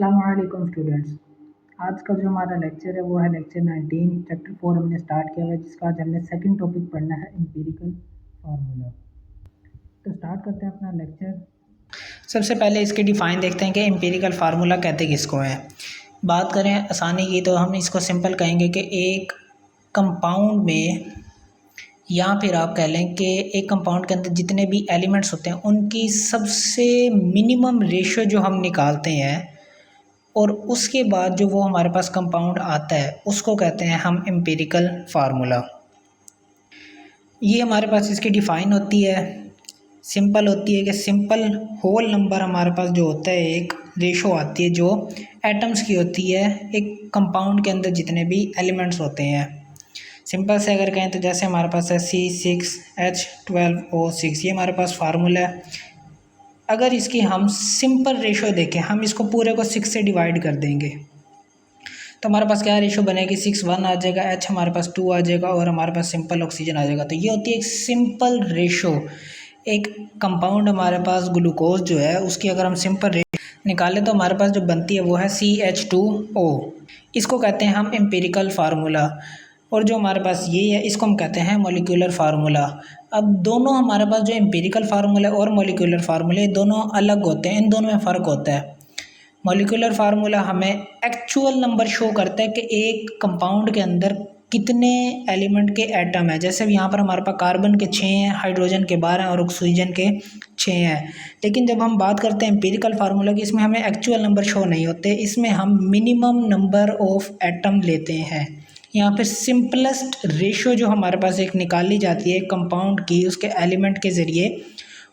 अस्सलामुअलैकुम स्टूडेंट्स। आज का जो हमारा लेक्चर है वो है लेक्चर 19 चैप्टर 4 हमने स्टार्ट किया हुआ है, जिसका आज हमने सेकंड टॉपिक पढ़ना है एम्पिरिकल फार्मूला। तो स्टार्ट करते हैं अपना लेक्चर। सबसे पहले इसकी डिफ़ाइन देखते हैं कि एम्पिरिकल फार्मूला कहते किसको है। बात करें आसानी की तो हम इसको सिंपल कहेंगे कि एक कंपाउंड में, या फिर आप कह लें कि एक कंपाउंड के अंदर जितने भी एलिमेंट्स होते हैं उनकी सबसे मिनिमम रेशियो जो हम निकालते हैं और उसके बाद जो वो हमारे पास कंपाउंड आता है उसको कहते हैं हम एम्पिरिकल फार्मूला। ये हमारे पास इसकी डिफ़ाइन होती है, सिंपल होती है कि सिंपल होल नंबर हमारे पास जो होता है एक रेशो आती है जो एटम्स की होती है एक कंपाउंड के अंदर जितने भी एलिमेंट्स होते हैं। सिंपल से अगर कहें तो जैसे हमारे पास है C6H12O6, ये हमारे पास फार्मूला है। अगर इसकी हम सिंपल रेशो देखें, हम इसको पूरे को 6 से डिवाइड कर देंगे तो हमारे पास क्या रेशो बनेगी, 6 1 आ जाएगा, H हमारे पास 2 आ जाएगा और हमारे पास सिंपल ऑक्सीजन आ जाएगा। तो ये होती है एक सिंपल रेशो। एक कंपाउंड हमारे पास ग्लूकोज जो है उसकी अगर हम सिंपल रेशो निकालें तो हमारे पास जो बनती है वो है CH2O। इसको कहते हैं हम एम्पिरिकल फार्मूला। और जो हमारे पास ये है इसको हम कहते हैं मॉलिक्यूलर फार्मूला। अब दोनों हमारे पास जो एम्पिरिकल फार्मूला और मॉलिक्यूलर फार्मूले दोनों अलग होते हैं, इन दोनों में फ़र्क होता है। मॉलिक्यूलर फार्मूला हमें एक्चुअल नंबर शो करता है कि एक कंपाउंड के अंदर कितने एलिमेंट के एटम है। जैसे यहाँ पर हमारे पास कार्बन के 6 हैं, हाइड्रोजन के 12 हैं और ऑक्सीजन के 6 हैं। लेकिन जब हम बात करते हैं एम्पिरिकल फार्मूला की, इसमें हमें एक्चुअल नंबर शो नहीं होते, इसमें हम मिनिमम नंबर ऑफ एटम लेते हैं। यहाँ पे सिंपलेस्ट रेशो जो हमारे पास एक निकाली जाती है कंपाउंड की उसके एलिमेंट के ज़रिए,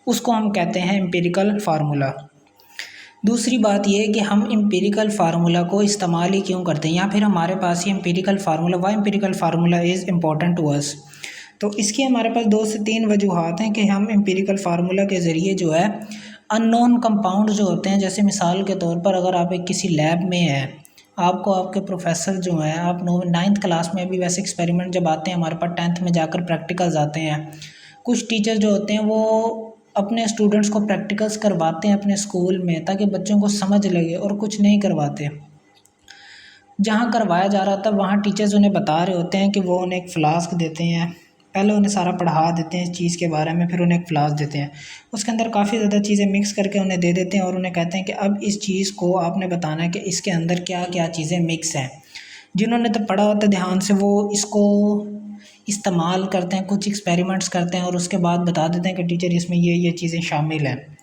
उसको हम कहते हैं एम्पिरिकल फार्मूला। दूसरी बात यह है कि हम एम्पिरिकल फार्मूला को इस्तेमाल ही क्यों करते हैं, या फिर हमारे पास ये empirical formula, why empirical formula is important to us. तो इसकी हमारे पास 2 से 3 वजूहात हैं कि हम एम्पिरिकल फार्मूला के ज़रिए जो है अननोन कंपाउंड जो होते हैं, जैसे मिसाल के तौर पर अगर आप एक किसी लैब में हैं, आपको आपके प्रोफेसर जो हैं, आप 9th क्लास में भी वैसे एक्सपेरिमेंट जब आते हैं हमारे पास 10th में जाकर प्रैक्टिकल्स आते हैं, कुछ टीचर जो होते हैं वो अपने स्टूडेंट्स को प्रैक्टिकल्स करवाते हैं अपने स्कूल में ताकि बच्चों को समझ लगे, और कुछ नहीं करवाते। जहाँ करवाया जा रहा था वहाँ टीचर्स उन्हें बता रहे होते हैं कि वो उन्हें एक फ्लास्क देते हैं, पहले उन्हें सारा पढ़ा देते हैं इस चीज़ के बारे में, फिर उन्हें एक फ्लास्क देते हैं, उसके अंदर काफ़ी ज़्यादा चीज़ें मिक्स करके उन्हें दे देते हैं और उन्हें कहते हैं कि अब इस चीज़ को आपने बताना है कि इसके अंदर क्या क्या चीज़ें मिक्स हैं। जिन्होंने तो पढ़ा होता है ध्यान से वो इसको इस्तेमाल करते हैं, कुछ एक्सपेरिमेंट्स करते हैं और उसके बाद बता देते हैं कि टीचर इसमें ये चीज़ें शामिल हैं।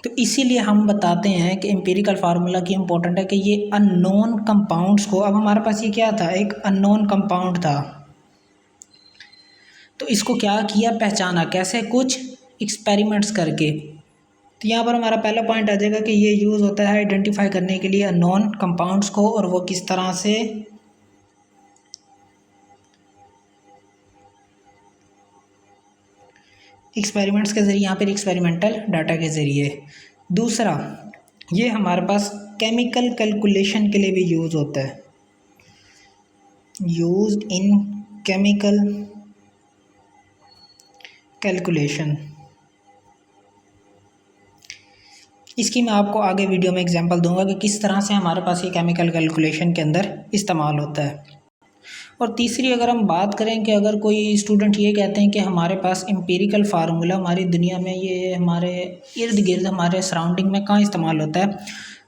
तो इसीलिए हम बताते हैं कि एम्पिरिकल फार्मूला की इम्पोर्टेंट है कि ये अननोन कंपाउंड्स को, अब हमारे पास ये क्या था, एक अननोन कंपाउंड था, तो इसको क्या किया, पहचाना कैसे, कुछ एक्सपेरिमेंट्स करके। तो यहाँ पर हमारा पहला पॉइंट आ जाएगा कि ये यूज़ होता है आइडेंटिफाई करने के लिए अननोन कंपाउंड्स को, और वो किस तरह से, एक्सपेरिमेंट्स के ज़रिए, यहाँ पर एक्सपेरिमेंटल डाटा के ज़रिए। दूसरा, ये हमारे पास केमिकल कैलकुलेशन के लिए भी यूज़ होता है, यूज्ड इन केमिकल कैलकुलेशन। इसकी मैं आपको आगे वीडियो में एग्जांपल दूंगा कि किस तरह से हमारे पास ये केमिकल कैलकुलेशन के अंदर इस्तेमाल होता है। और तीसरी, अगर हम बात करें कि अगर कोई स्टूडेंट ये कहते हैं कि हमारे पास एम्पिरिकल फार्मूला हमारी दुनिया में, ये हमारे इर्द गिर्द हमारे सराउंडिंग में कहाँ इस्तेमाल होता है,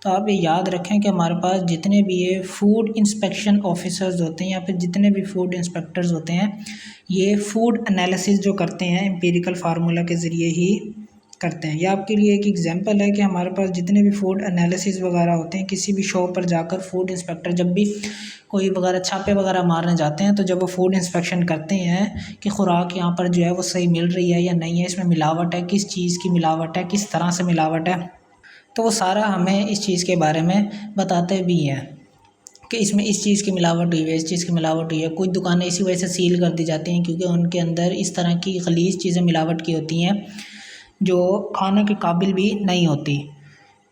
तो आप ये याद रखें कि हमारे पास जितने भी ये फूड इंस्पेक्शन ऑफिसर्स होते हैं या फिर जितने भी फूड इंस्पेक्टर्स होते हैं, ये फूड एनालिसिस जो करते हैं एम्पिरिकल फार्मूला के ज़रिए ही करते हैं। यह आपके लिए एक एग्जांपल है कि हमारे पास जितने भी फूड एनालिसिस वगैरह होते हैं, किसी भी शॉप पर जाकर फूड इंस्पेक्टर जब भी कोई वगैरह छापे वगैरह मारने जाते हैं, तो जब वो फूड इंस्पेक्शन करते हैं कि खुराक यहाँ पर जो है वो सही मिल रही है या नहीं है, इसमें मिलावट है, किस चीज़ की मिलावट है, किस तरह से मिलावट है, तो वो सारा हमें इस चीज़ के बारे में बताते भी हैं कि इसमें इस चीज़ की मिलावट हुई है, इस चीज़ की मिलावट हुई है। कुछ दुकानें इसी वजह से सील कर दी जाती हैं क्योंकि उनके अंदर इस तरह की खलीज चीज़ें मिलावट की होती हैं जो खाने के काबिल भी नहीं होती।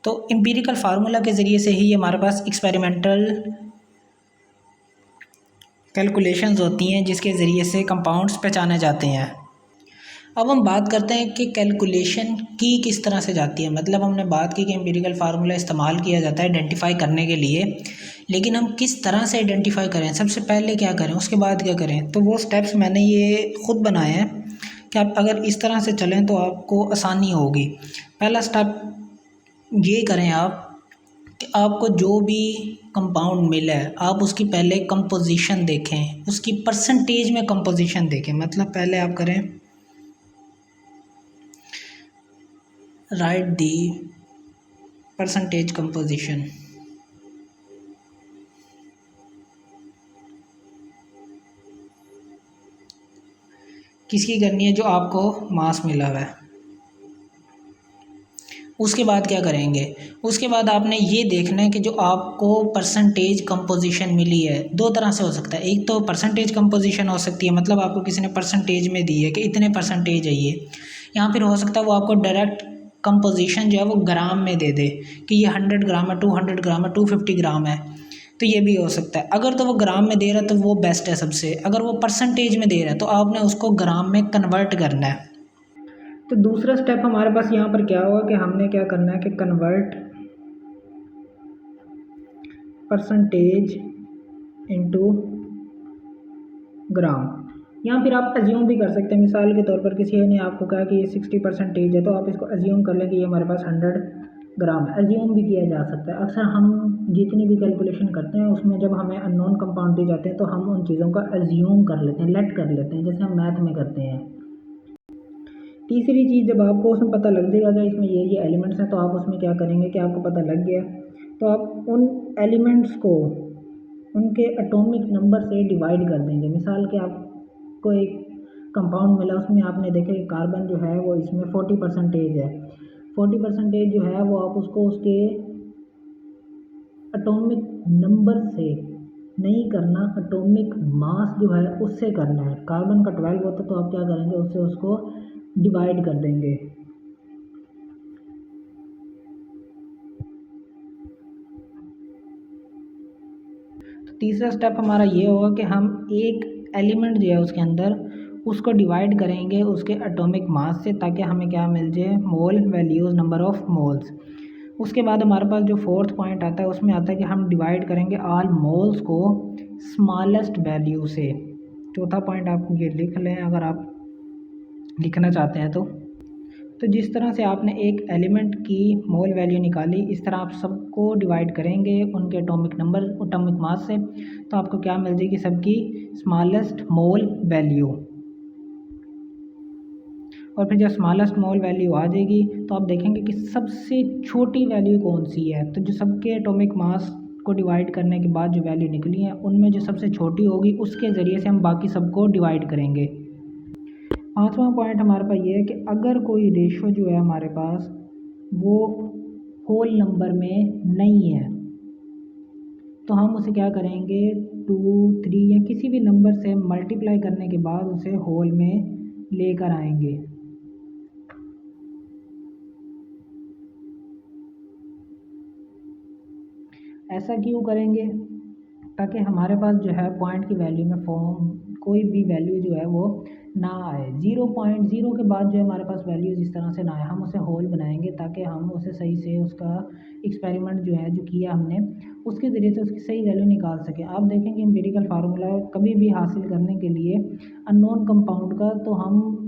तो एम्पिरिकल फार्मूला के ज़रिए से ही हमारे पास एक्सपेरिमेंटल कैलकुलेशंस होती हैं जिसके ज़रिए से कंपाउंड्स पहचाने जाते हैं। अब हम बात करते हैं कि कैलकुलेशन की किस तरह से जाती है। मतलब हमने बात की कि एम्पिरिकल फार्मूला इस्तेमाल किया जाता है आइडेंटिफाई करने के लिए, लेकिन हम किस तरह से आइडेंटिफाई करें, सबसे पहले क्या करें, उसके बाद क्या करें। तो वो स्टेप्स मैंने ये ख़ुद बनाए हैं कि आप अगर इस तरह से चलें तो आपको आसानी होगी। पहला स्टेप ये करें आप कि आपको जो भी कंपाउंड मिला है आप उसकी पहले कंपोजिशन देखें, उसकी परसेंटेज में कंपोजिशन देखें। मतलब पहले आप करें राइट दी परसेंटेज कंपोजिशन। किसकी करनी है, जो आपको मास मिला हुआ है। उसके बाद क्या करेंगे, उसके बाद आपने ये देखना है कि जो आपको परसेंटेज कंपोजिशन मिली है, दो तरह से हो सकता है। एक तो परसेंटेज कंपोजिशन हो सकती है, मतलब आपको किसी ने परसेंटेज में दी है कि इतने परसेंटेज है ये, या फिर हो सकता है वो आपको डायरेक्ट कंपोजिशन जो है वो ग्राम में दे दे कि ये 100 ग्राम है, 200 ग्राम है, 250 ग्राम है। तो ये भी हो सकता है। अगर तो वो ग्राम में दे रहा है तो वो बेस्ट है सबसे। अगर वो परसेंटेज में दे रहा है तो आपने उसको ग्राम में कन्वर्ट करना है। तो दूसरा स्टेप हमारे पास यहाँ पर क्या होगा कि हमने क्या करना है कि कन्वर्ट परसेंटेज इनटू ग्राम। या फिर आप अज्यूम भी कर सकते हैं। मिसाल के तौर पर किसी ने आपको कहा कि ये 60% है, तो आप इसको अज्यूम कर लें कि ये हमारे पास 100 ग्राम है। अज्यूम भी किया जा सकता है। अक्सर हम जितनी भी कैलकुलेशन करते हैं उसमें जब हमें अननोन कंपाउंड दिए जाते हैं तो हम उन चीज़ों का अज्यूम कर लेते हैं, लेट कर लेते हैं, जैसे हम मैथ में करते हैं। तीसरी चीज़, जब आपको उसमें पता लग जाएगा कि इसमें ये एलिमेंट्स हैं, तो आप उसमें क्या करेंगे कि आपको पता लग गया तो आप उन एलिमेंट्स को उनके एटॉमिक नंबर से डिवाइड कर देंगे। मिसाल के आपको एक कंपाउंड मिला, उसमें आपने देखा कि कार्बन जो है वो इसमें 40% है। 40% जो है वो आप उसको उसके एटॉमिक नंबर से नहीं करना, एटॉमिक मास जो है उससे करना है। कार्बन का 12 होता तो आप क्या करेंगे, उससे उसको डिवाइड कर देंगे। तो तीसरा स्टेप हमारा ये होगा कि हम एक एलिमेंट जो है उसके अंदर उसको डिवाइड करेंगे उसके एटॉमिक मास से, ताकि हमें क्या मिल जाए, मोल वैल्यूज़, नंबर ऑफ मोल्स। उसके बाद हमारे पास जो फोर्थ पॉइंट आता है उसमें आता है कि हम डिवाइड करेंगे ऑल मोल्स को स्मॉलेस्ट वैल्यू से। चौथा पॉइंट आप ये लिख लें अगर आप लिखना चाहते हैं तो जिस तरह से आपने एक एलिमेंट की मोल वैल्यू निकाली, इस तरह आप सबको डिवाइड करेंगे उनके एटॉमिक नंबर, एटॉमिक मास से, तो आपको क्या मिल जाएगी, सबकी स्मॉलेस्ट मोल वैल्यू। और फिर जब स्मॉलेस्ट मोल वैल्यू आ जाएगी तो आप देखेंगे कि सबसे छोटी वैल्यू कौन सी है। तो जो सबके एटॉमिक मास को डिवाइड करने के बाद जो वैल्यू निकली है उनमें जो सबसे छोटी होगी उसके ज़रिए से हम बाकी सबको डिवाइड करेंगे। पांचवा पॉइंट हमारे पास ये है कि अगर कोई रेशो जो है हमारे पास वो होल नंबर में नहीं है तो हम उसे क्या करेंगे, 2, 3 या किसी भी नंबर से मल्टीप्लाई करने के बाद उसे होल में लेकर आएंगे। ऐसा क्यों करेंगे, ताकि हमारे पास जो है पॉइंट की वैल्यू में फॉर्म कोई भी वैल्यू जो है वो ना आए। 0.0 के बाद जो हमारे पास वैल्यूज़ इस तरह से ना आए, हम उसे होल बनाएंगे ताकि हम उसे सही से उसका एक्सपेरिमेंट जो है जो किया हमने उसके ज़रिए से उसकी सही वैल्यू निकाल सकें। आप देखेंगे एम्पिरिकल फार्मूला कभी भी हासिल करने के लिए अननोन कंपाउंड का तो हम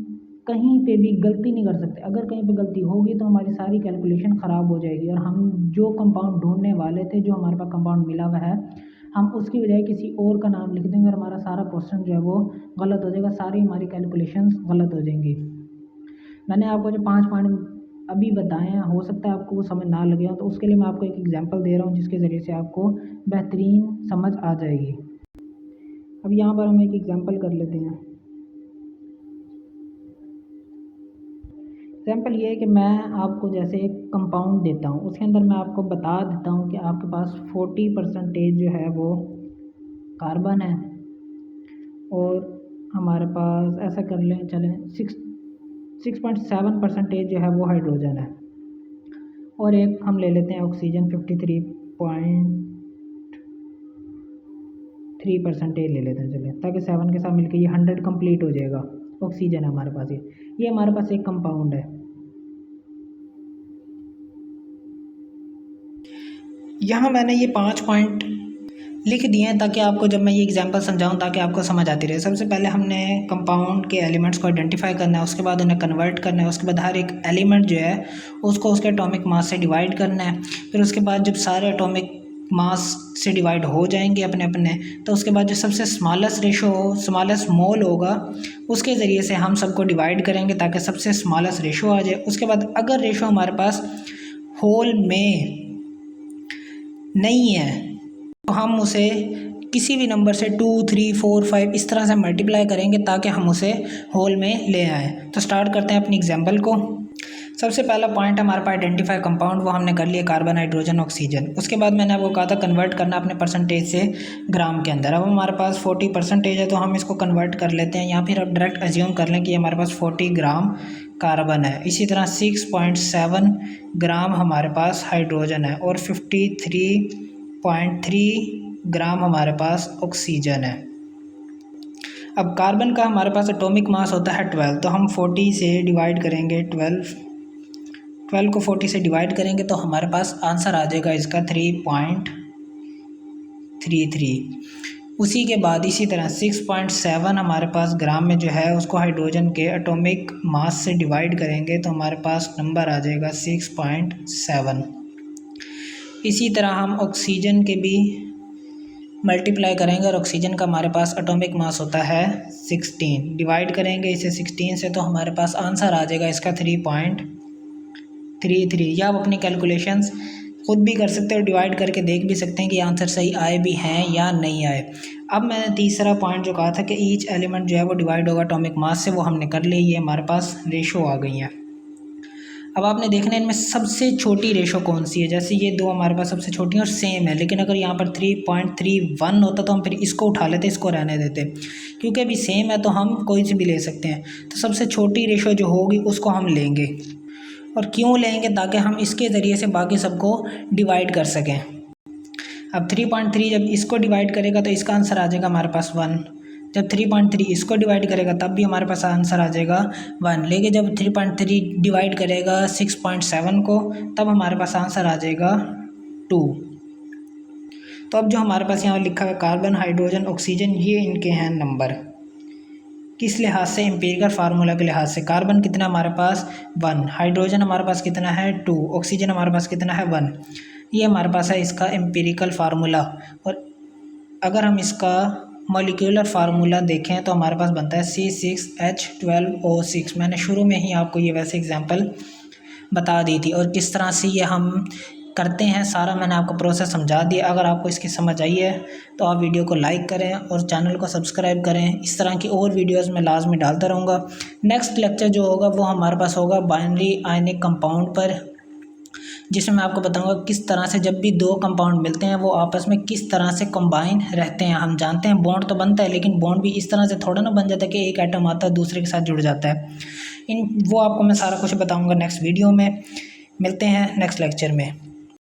कहीं पे भी गलती नहीं कर सकते। अगर कहीं पे गलती होगी तो हमारी सारी कैलकुलेशन ख़राब हो जाएगी और हम जो कंपाउंड ढूंढने वाले थे, जो हमारे पास कंपाउंड मिला हुआ है, हम उसकी बजाय किसी और का नाम लिख देंगे और हमारा सारा क्वेश्चन जो है वो गलत हो जाएगा, सारी हमारी कैलकुलेशंस गलत हो जाएंगी। मैंने आपको जो 5 पॉइंट अभी बताए हैं, हो सकता है आपको वो समझ ना लगे हो, तो उसके लिए मैं आपको एक एग्जांपल दे रहा हूँ जिसके ज़रिए से आपको बेहतरीन समझ आ जाएगी। अब यहाँ पर हम एक एग्जांपल कर लेते हैं। एग्जाम्पल ये है कि मैं आपको जैसे एक कंपाउंड देता हूँ, उसके अंदर मैं आपको बता देता हूँ कि आपके पास 40% जो है वो कार्बन है और हमारे पास ऐसा कर लें चलें 6.7% जो है वो हाइड्रोजन है और एक हम ले लेते हैं ऑक्सीजन 53.3% ले लेते हैं चलें, ताकि 7 के साथ मिलकर ये 100 कंप्लीट हो जाएगा। ऑक्सीजन है हमारे पास। ये हमारे पास एक कंपाउंड है। यहाँ मैंने ये 5 पॉइंट लिख दिए हैं ताकि आपको जब मैं ये एग्जांपल समझाऊं ताकि आपको समझ आती रहे। सबसे पहले हमने कंपाउंड के एलिमेंट्स को आइडेंटिफाई करना है, उसके बाद उन्हें कन्वर्ट करना है, उसके बाद हर एक एलिमेंट जो है उसको उसके एटॉमिक मास से डिवाइड करना है। फिर उसके बाद जब सारे एटॉमिक मास से डिवाइड हो जाएंगे अपने अपने, तो उसके बाद जो सबसे स्मॉलेस्ट रेशो हो, स्मॉलेस्ट मोल होगा, उसके ज़रिए से हम सबको डिवाइड करेंगे ताकि सबसे स्मॉलेस्ट रेशो आ जाए। उसके बाद अगर रेशो हमारे पास होल में नहीं है तो हम उसे किसी भी नंबर से 2, 3, 4, 5 इस तरह से मल्टीप्लाई करेंगे ताकि हम उसे होल में ले आएँ। तो स्टार्ट करते हैं अपनी एग्जांपल को। सबसे पहला पॉइंट हमारे पास आइडेंटिफाई कंपाउंड, वो हमने कर लिया कार्बन, हाइड्रोजन, ऑक्सीजन। उसके बाद मैंने आपको कहा था कन्वर्ट करना अपने परसेंटेज से ग्राम के अंदर। अब हमारे पास 40% है तो हम इसको कन्वर्ट कर लेते हैं, या फिर अब डायरेक्ट अज्यूम कर लें कि हमारे पास 40 ग्राम कार्बन है। इसी तरह 6.7 ग्राम हमारे पास हाइड्रोजन है और 53.3 ग्राम हमारे पास ऑक्सीजन है। अब कार्बन का हमारे पास एटॉमिक मास होता है 12, तो हम 40 से डिवाइड करेंगे 12 को 40 से डिवाइड करेंगे तो हमारे पास आंसर आ जाएगा इसका 3.33। उसी के बाद इसी तरह 6.7 हमारे पास ग्राम में जो है उसको हाइड्रोजन के एटॉमिक मास से डिवाइड करेंगे तो हमारे पास नंबर आ जाएगा 6.7। इसी तरह हम ऑक्सीजन के भी मल्टीप्लाई करेंगे और ऑक्सीजन का हमारे पास एटॉमिक मास होता है 16, डिवाइड करेंगे इसे 16 से तो हमारे पास आंसर आ जाएगा इसका 3.33। या आप अपनी कैलकुलेशंस खुद भी कर सकते हैं और डिवाइड करके देख भी सकते हैं कि आंसर सही आए भी हैं या नहीं आए। अब मैंने तीसरा पॉइंट जो कहा था कि ईच एलिमेंट जो है वो डिवाइड होगा एटॉमिक मास से, वो हमने कर लिया। ये हमारे पास रेशो आ गई है। अब आपने देखना है इनमें सबसे छोटी रेशो कौन सी है। जैसे ये दो हमारे पास सबसे छोटी और सेम है, लेकिन अगर यहाँ पर 3.31 होता तो हम फिर इसको उठा लेते, इसको रहने देते। क्योंकि अभी सेम है तो हम कोई सी भी ले सकते हैं, तो सबसे छोटी रेशो जो होगी उसको हम लेंगे। और क्यों लेंगे? ताकि हम इसके ज़रिए से बाकी सबको डिवाइड कर सकें। अब 3.3 जब इसको डिवाइड करेगा तो इसका आंसर आ जाएगा हमारे पास 1। जब 3.3 इसको डिवाइड करेगा तब भी हमारे पास आंसर आ जाएगा 1। लेकिन जब 3.3 डिवाइड करेगा 6.7 को तब हमारे पास आंसर आ जाएगा 2। तो अब जो हमारे पास यहाँ लिखा है कार्बन, हाइड्रोजन, ऑक्सीजन, ये इनके हैं नंबर। किस लिहाज से? एम्पिरिकल फार्मूला के लिहाज से। कार्बन कितना हमारे पास 1, हाइड्रोजन हमारे पास कितना है 2, ऑक्सीजन हमारे पास कितना है 1। ये हमारे पास है इसका एम्पिरिकल फार्मूला। और अगर हम इसका मॉलिक्यूलर फार्मूला देखें तो हमारे पास बनता है C6H12O6। मैंने शुरू में ही आपको ये वैसे एग्जांपल बता दी थी और किस तरह से ये हम करते हैं सारा मैंने आपको प्रोसेस समझा दिया। अगर आपको इसकी समझ आई है तो आप वीडियो को लाइक करें और चैनल को सब्सक्राइब करें। इस तरह की और वीडियोस मैं लाजमी डालता रहूँगा। नेक्स्ट लेक्चर जो होगा वो हमारे पास होगा बाइनरी आयनिक कंपाउंड पर, जिसमें मैं आपको बताऊंगा किस तरह से जब भी दो कंपाउंड मिलते हैं वो आपस में किस तरह से कंबाइन रहते हैं। हम जानते हैं बॉन्ड तो बनता है, लेकिन बॉन्ड भी इस तरह से थोड़ा ना बन जाता है कि एक एटम आता है दूसरे के साथ जुड़ जाता है। वो आपको मैं सारा कुछ बताऊंगा नेक्स्ट वीडियो में। मिलते हैं नेक्स्ट लेक्चर में।